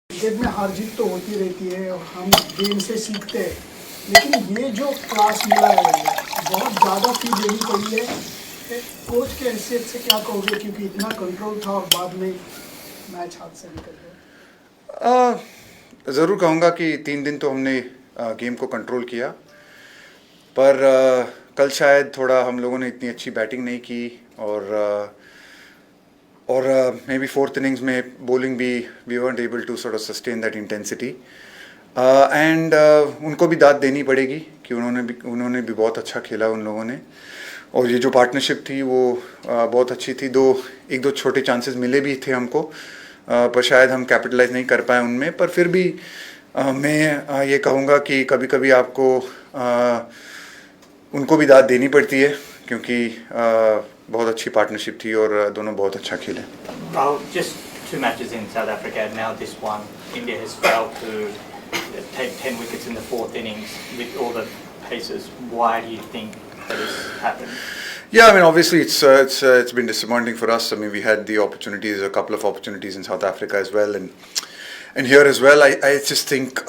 Cricket में हार जीत तो होती रहती है और हम गेम से सीखते हैं, लेकिन ये जो क्लास मिला है बहुत ज़्यादा फी देनी पड़ी है। कोच के हैसियत से क्या कहोगे, क्योंकि इतना कंट्रोल था और बाद में मैच हाथ से निकल गया। ज़रूर कहूँगा कि 3 दिन तो हमने गेम को कंट्रोल किया, पर कल शायद थोड़ा हम लोगों ने इतनी अच्छी बैटिंग नहीं की और मे बी फोर्थ इनिंग्स में बॉलिंग भी we weren't able to sort of sustain that intensity and उनको भी दाद देनी पड़ेगी कि उन्होंने भी बहुत अच्छा खेला उन लोगों ने। और ये जो पार्टनरशिप थी वो बहुत अच्छी थी। एक दो छोटे चांसेस मिले भी थे हमको, पर शायद हम कैपिटलाइज नहीं कर पाए उनमें। पर फिर भी मैं ये कहूँगा कि कभी कभी आपको उनको भी दाद देनी पड़ती है, क्योंकि बहुत अच्छी पार्टनरशिप थी और दोनों बहुत अच्छा खेले। Just 2 matches in South Africa, and now this one, India has failed to take 10 wickets in the fourth innings with all the paces. Why do you think that has happened? Yeah, I mean, obviously it's been disappointing for us. I mean, we had the opportunities, a couple of opportunities in South Africa as well, and here as well. I just think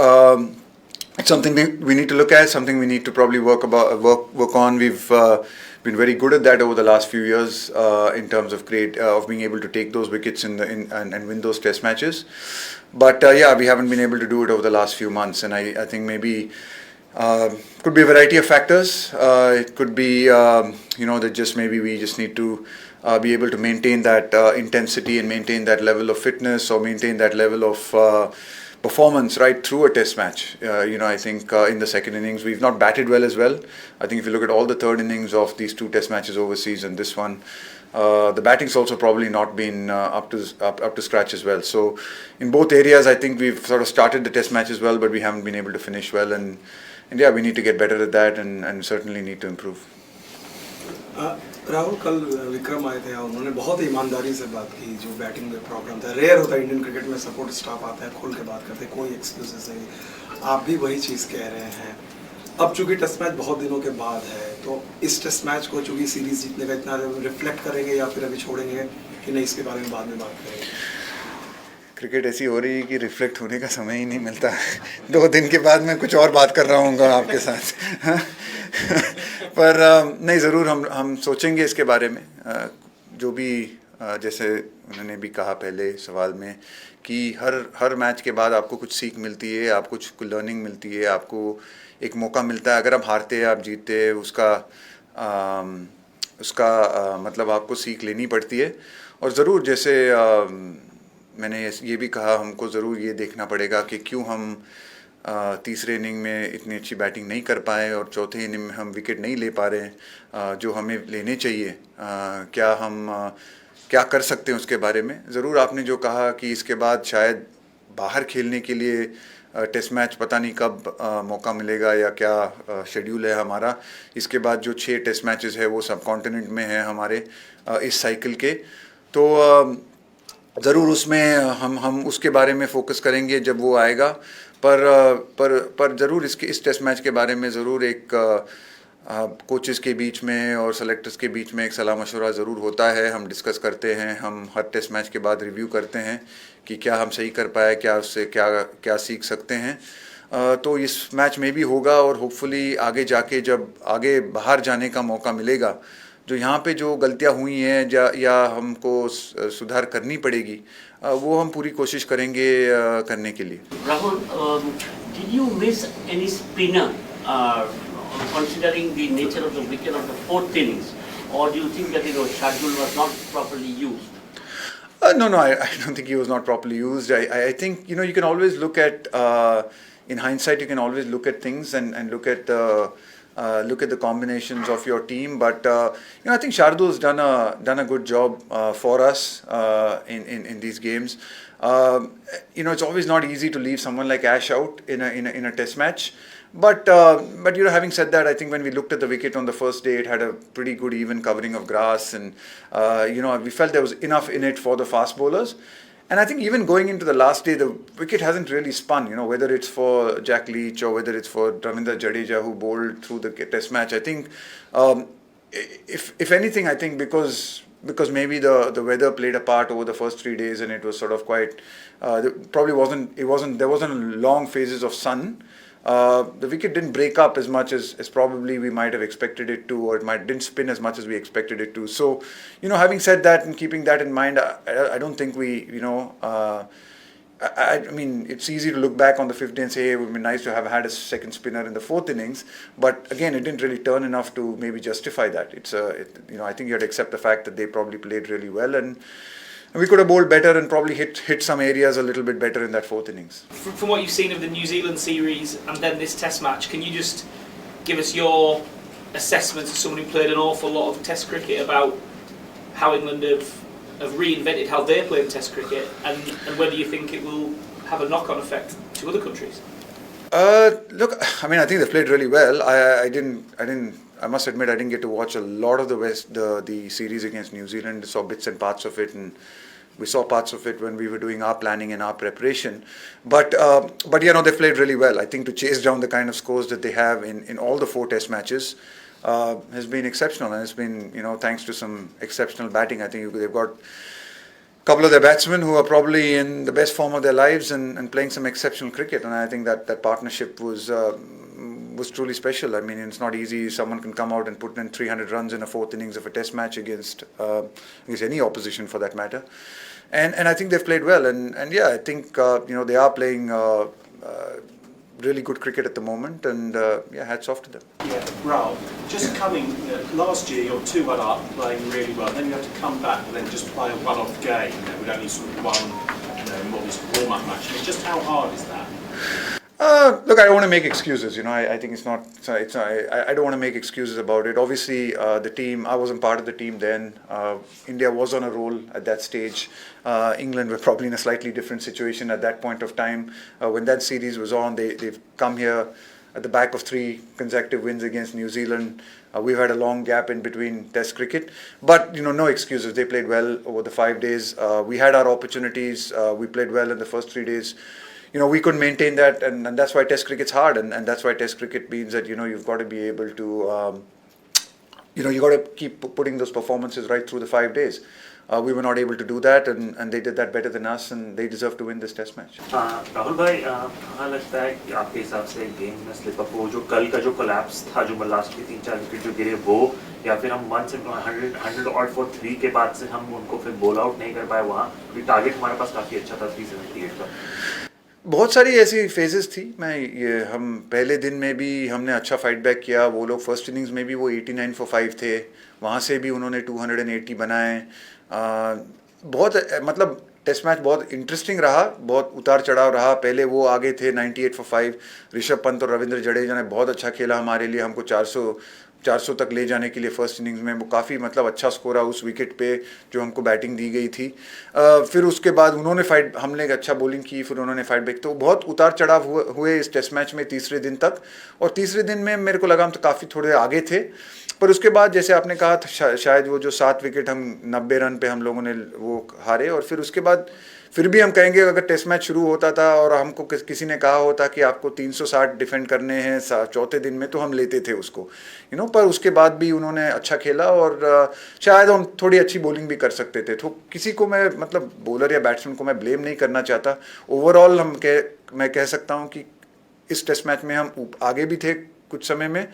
it's something we need to look at, something we need to probably work on. We've been very good at that over the last few years in terms of being able to take those wickets and win those test matches. But yeah, we haven't been able to do it over the last few months, and I think maybe could be a variety of factors. It could be that just maybe we just need to be able to maintain that intensity and maintain that level of fitness, or maintain that level of performance right through a test match. I think in the second innings we've not batted well as well. I think if you look at all the third innings of these 2 test matches overseas and this one, the batting's also probably not been up to scratch as well. So in both areas I think we've sort of started the test matches well, but we haven't been able to finish well, and yeah, we need to get better at that and certainly need to improve. Rahul, कल विक्रम आए थे, उन्होंने बहुत ईमानदारी से बात की। जो बैटिंग में प्रॉब्लम था, रेयर होता है इंडियन क्रिकेट में सपोर्ट स्टाफ आता है, खुल के बात करते हैं, कोई एक्सक्यूजेस नहीं। आप भी वही चीज़ कह रहे हैं। अब चूंकि टेस्ट मैच बहुत दिनों के बाद है, तो इस टेस्ट मैच को चूंकि सीरीज जीतने का इतना रिफ्लेक्ट करेंगे या फिर अभी छोड़ेंगे कि नहीं, इसके बारे में बाद में बात करेंगे? क्रिकेट ऐसी हो रही है कि रिफ्लेक्ट होने का समय ही नहीं मिलता। 2 दिन के बाद मैं कुछ और बात कर रहा हूँ आपके साथ। पर नहीं, ज़रूर हम सोचेंगे इसके बारे में। जो भी जैसे उन्होंने भी कहा पहले सवाल में कि हर मैच के बाद आपको कुछ सीख मिलती है, आपको कुछ लर्निंग मिलती है, आपको एक मौका मिलता है। अगर आप हारते हैं, आप जीतते हैं, उसका मतलब आपको सीख लेनी पड़ती है। और ज़रूर जैसे मैंने ये भी कहा, हमको ज़रूर ये देखना पड़ेगा कि क्यों हम तीसरे इनिंग में इतनी अच्छी बैटिंग नहीं कर पाए और चौथे इनिंग में हम विकेट नहीं ले पा रहे हैं जो हमें लेने चाहिए। क्या कर सकते हैं उसके बारे में। ज़रूर आपने जो कहा कि इसके बाद शायद बाहर खेलने के लिए टेस्ट मैच पता नहीं कब मौका मिलेगा या क्या शेड्यूल है हमारा। इसके बाद जो 6 टेस्ट मैचेस है वो सब कॉन्टिनेंट में है हमारे इस साइकिल के। तो ज़रूर उसमें हम उसके बारे में फ़ोकस करेंगे जब वो आएगा। पर ज़रूर इस टेस्ट मैच के बारे में ज़रूर एक कोचेस के बीच में और सेलेक्टर्स के बीच में एक सलाह मशवरा ज़रूर होता है। हम डिस्कस करते हैं, हम हर टेस्ट मैच के बाद रिव्यू करते हैं कि क्या हम सही कर पाए, क्या उससे क्या सीख सकते हैं। तो इस मैच में भी होगा और होपफुली आगे जाके जब आगे बाहर जाने का मौका मिलेगा, जो यहाँ पे जो गलतियाँ हुई हैं या हमको सुधार करनी पड़ेगी, वो हम पूरी कोशिश करेंगे करने के लिए। Rahul, did you miss any spinner considering the nature of the wicket of the fourth innings, or do you think that Shardul was not properly used? No, I don't think he was not properly used. I think you can always look at in hindsight you can always look at things and look at the combinations of your team. But I think Shardul's done a good job for us in these games. It's always not easy to leave someone like Ash out in a test match. But having said that, I think when we looked at the wicket on the first day, it had a pretty good even covering of grass, and we felt there was enough in it for the fast bowlers. And I think even going into the last day, the wicket hasn't really spun, whether it's for Jack Leach or whether it's for Ravichandran Jadeja, who bowled through the test match. I think, if anything, I think because because maybe the weather played a part over the first 3 days, and it was sort of quite there wasn't long phases of sun. The wicket didn't break up as much as probably we might have expected it to, or didn't spin as much as we expected it to. So, having said that and keeping that in mind, I don't think we, I mean, it's easy to look back on the 5th day and say, hey, it would be nice to have had a second spinner in the 4th innings. But again, it didn't really turn enough to maybe justify that. I think you had to accept the fact that they probably played really well, and we could have bowled better and probably hit some areas a little bit better in that 4th innings. From what you've seen of the New Zealand series and then this Test match, can you just give us your assessment as someone who played an awful lot of Test cricket about how England have reinvented how they play Test cricket, and whether you think it will have a knock-on effect to other countries? Look, I mean, I think they played really well. I must admit, I didn't get to watch a lot of the series against New Zealand. I saw bits and parts of it, and we saw parts of it when we were doing our planning and our preparation. But they played really well. I think to chase down the kind of scores that they have in all the 4 Test matches has been exceptional, and it's been, thanks to some exceptional batting. I think they've got a couple of their batsmen who are probably in the best form of their lives and playing some exceptional cricket, and I think that partnership was truly special. I mean, it's not easy. Someone can come out and put in 300 runs in a 4th innings of a Test match against any opposition for that matter, and I think they've played well, and yeah, I think they are playing really good cricket at the moment, and hats off to them. Yeah, Rahul, just coming, last year you're 2-1 up, playing really well, then you had to come back and then just play a one-off game, with only sort of one modest warm-up match. I mean, just how hard is that? Look, I don't want to make excuses. I think I don't want to make excuses about it. Obviously, the team, I wasn't part of the team then. India was on a roll at that stage. England were probably in a slightly different situation at that point of time. When that series was on, they've come here at the back of 3 consecutive wins against New Zealand. We've had a long gap in between Test cricket, but no excuses. They played well over the 5 days. We had our opportunities. We played well in the first 3 days. We couldn't maintain that, and that's why Test cricket's hard, and that's why Test cricket means that you've got to be able to you got to keep putting those performances right through the 5 days. We were not able to do that, and they did that better than us, and they deserve to win this Test match. Rahul भाई, कहाँ लगता है कि आपके हिसाब से game में slip up हो, जो कल का जो कोलैप्स था, जो लास्ट के 3-4 विकेट जो गिरे वो, या फिर हम 100 ऑल फॉर 3 के बाद से हम उनको फिर बॉल आउट नहीं कर पाए वहाँ, क्योंकि टारगेट हमारे पास काफ़ी अच्छा था 378 का. बहुत सारी ऐसी फेजेस थी. हम पहले दिन में भी हमने अच्छा फाइट बैक किया. वो लोग फर्स्ट इनिंग्स में भी वो 89 for 5 थे, वहाँ से भी उन्होंने 280 बनाए. बहुत टेस्ट मैच बहुत इंटरेस्टिंग रहा, बहुत उतार चढ़ाव रहा. पहले वो आगे थे 98 for 5. ऋषभ पंत और रविंद्र जडेजा ने बहुत अच्छा खेला हमारे लिए. हमको 400 तक ले जाने के लिए फर्स्ट इनिंग्स में वो काफ़ी अच्छा स्कोर रहा उस विकेट पे जो हमको बैटिंग दी गई थी. फिर उसके बाद उन्होंने हमने अच्छा बॉलिंग की, फिर उन्होंने फाइट बैक. तो बहुत उतार चढ़ाव हुए इस टेस्ट मैच में तीसरे दिन तक. और तीसरे दिन में मेरे को लगा हम तो काफ़ी थोड़े आगे थे, पर उसके बाद जैसे आपने कहा शायद वो जो 7 विकेट हम 90 रन पे हम लोगों ने वो हारे. और फिर उसके बाद फिर भी हम कहेंगे अगर टेस्ट मैच शुरू होता था और हमको किसी ने कहा होता कि आपको 360 डिफेंड करने हैं 4थे दिन में, तो हम लेते थे उसको, पर उसके बाद भी उन्होंने अच्छा खेला और शायद हम थोड़ी अच्छी बॉलिंग भी कर सकते थे. तो किसी को मैं बॉलर या बैट्समैन को मैं ब्लेम नहीं करना चाहता. ओवरऑल मैं कह सकता हूँ कि इस टेस्ट मैच में हम आगे भी थे, कुछ समय में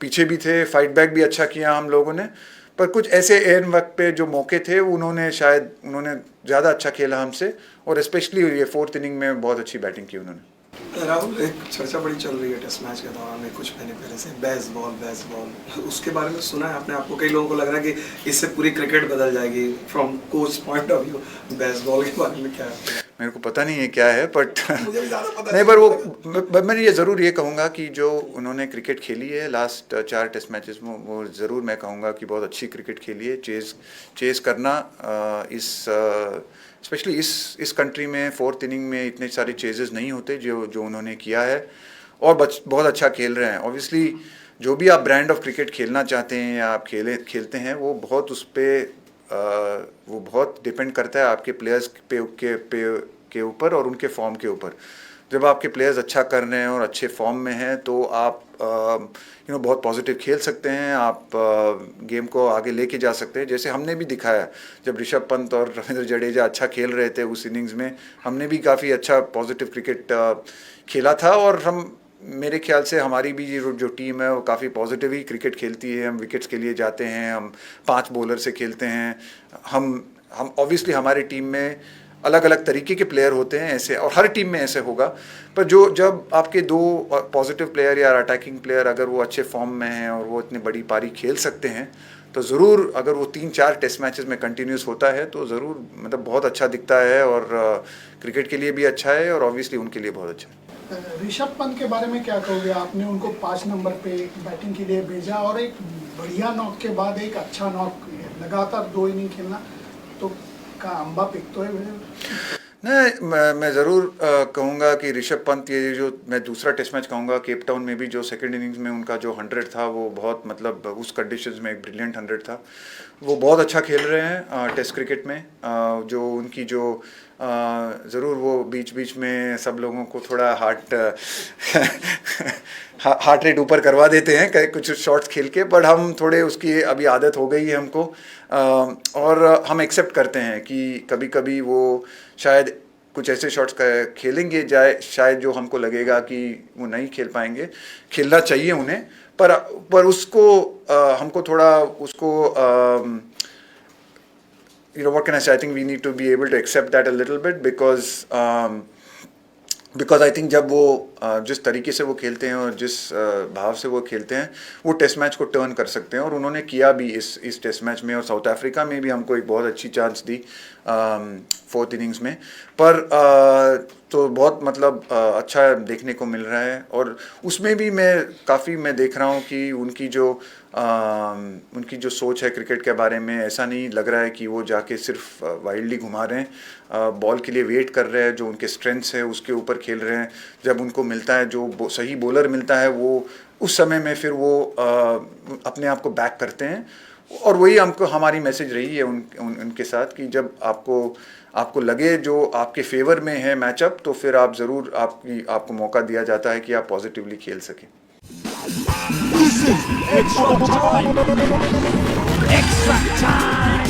पीछे भी थे, फाइट बैक भी अच्छा किया हम लोगों ने, पर कुछ ऐसे एन वक्त पे जो मौके थे उन्होंने ज़्यादा अच्छा खेला हमसे, और स्पेशली ये 4th इनिंग में बहुत अच्छी बैटिंग की उन्होंने. राहुल, एक चर्चा बड़ी चल रही है टेस्ट मैच के दौरान में कुछ महीने पहले से, बेसबॉल. उसके बारे में सुना है आपने? आपको कई लोगों को लग रहा है कि इससे पूरी क्रिकेट बदल जाएगी. From coach point of view baseball के बारे में क्या है? मेरे को पता नहीं है क्या है, बट नहीं, पर मैं ये ज़रूर ये कहूँगा कि जो उन्होंने क्रिकेट खेली है लास्ट 4 टेस्ट मैचेस में, वो ज़रूर मैं कहूँगा कि बहुत अच्छी क्रिकेट खेली है. चेज़ करना स्पेशली इस कंट्री में 4th इनिंग में इतने सारे चेजेस नहीं होते जो उन्होंने किया है, और बहुत अच्छा खेल रहे हैं. ऑब्वियसली जो भी आप ब्रांड ऑफ क्रिकेट खेलना चाहते हैं या आप खेलते हैं, वो बहुत उस पर वो बहुत डिपेंड करता है आपके प्लेयर्स के ऊपर और उनके फॉर्म के ऊपर. जब आपके प्लेयर्स अच्छा कर रहे हैं और अच्छे फॉर्म में हैं तो आप बहुत पॉजिटिव खेल सकते हैं, आप गेम को आगे लेके जा सकते हैं। जैसे हमने भी दिखाया जब ऋषभ पंत और रविंद्र जडेजा अच्छा खेल रहे थे उस इनिंग्स में, हमने भी काफ़ी अच्छा पॉजिटिव क्रिकेट खेला था। और मेरे ख्याल से हमारी भी जो टीम है वो काफ़ी पॉजिटिव ही क्रिकेट खेलती है। हम विकेट्स के लिए जाते हैं, हम 5 बॉलर से खेलते हैं। हम ऑब्वियसली हमारी टीम में अलग अलग तरीके के प्लेयर होते हैं ऐसे, और हर टीम में ऐसे होगा। पर जब आपके 2 पॉजिटिव प्लेयर या अटैकिंग प्लेयर अगर वो अच्छे फॉर्म में हैं और वो इतनी बड़ी पारी खेल सकते हैं तो ज़रूर, अगर वो 3-4 टेस्ट मैचेस में कंटिन्यूस होता है तो ज़रूर मतलब बहुत अच्छा दिखता है, और क्रिकेट के लिए भी अच्छा है और ऑब्वियसली उनके लिए बहुत अच्छा है। ऋषभ पंत के बारे में क्या कहोगे? आपने उनको 5 नंबर पे बैटिंग के लिए भेजा और एक बढ़िया नॉक के बाद एक अच्छा नॉक, लगातार 2 इनिंग खेलना तो का अंबा पिक तो है। नहीं, मैं ज़रूर कहूँगा कि ऋषभ पंत, ये जो मैं दूसरा टेस्ट मैच कहूँगा केप टाउन में भी, जो सेकंड इनिंग्स में उनका जो 100 था वो बहुत मतलब उस कंडीशंस में एक ब्रिलियंट 100 था। वो बहुत अच्छा खेल रहे हैं टेस्ट क्रिकेट में। जो उनकी जो ज़रूर वो बीच बीच में सब लोगों को थोड़ा हार्ट रेट ऊपर करवा देते हैं कुछ शॉट्स खेल के, बट हम थोड़े उसकी अभी आदत हो गई है हमको, और हम एक्सेप्ट करते हैं कि कभी कभी वो शायद कुछ ऐसे शॉट्स खेलेंगे शायद जो हमको लगेगा कि वो नहीं खेल पाएंगे। खेलना चाहिए उन्हें, पर उसको हमको थोड़ा उसको what can I say? I think we need to be able to accept that a little bit because I think जब वो जिस तरीके से वो खेलते हैं और जिस भाव से वो खेलते हैं वो टेस्ट मैच को टर्न कर सकते हैं, और उन्होंने किया भी इस टेस्ट मैच में। और साउथ अफ्रीका में भी हमको एक बहुत अच्छी चांस दी 4th इनिंग्स में, पर तो बहुत मतलब अच्छा देखने को मिल रहा है। और उसमें भी मैं देख रहा हूँ कि उनकी जो सोच है क्रिकेट के बारे में, ऐसा नहीं लग रहा है कि वो जाके सिर्फ वाइल्डली घुमा रहे हैं, बॉल के लिए वेट कर रहे हैं, जो उनके स्ट्रेंथ्स है उसके ऊपर खेल रहे हैं। जब उनको मिलता है, जो सही बॉलर मिलता है, वो उस समय में फिर वो अपने आप को बैक करते हैं। और वही हमारी मैसेज रही है उनके साथ कि जब आपको लगे जो आपके फेवर में है मैचअप, तो फिर आप ज़रूर आपको मौका दिया जाता है कि आप पॉजिटिवली खेल सकें। Extra time! Extra time!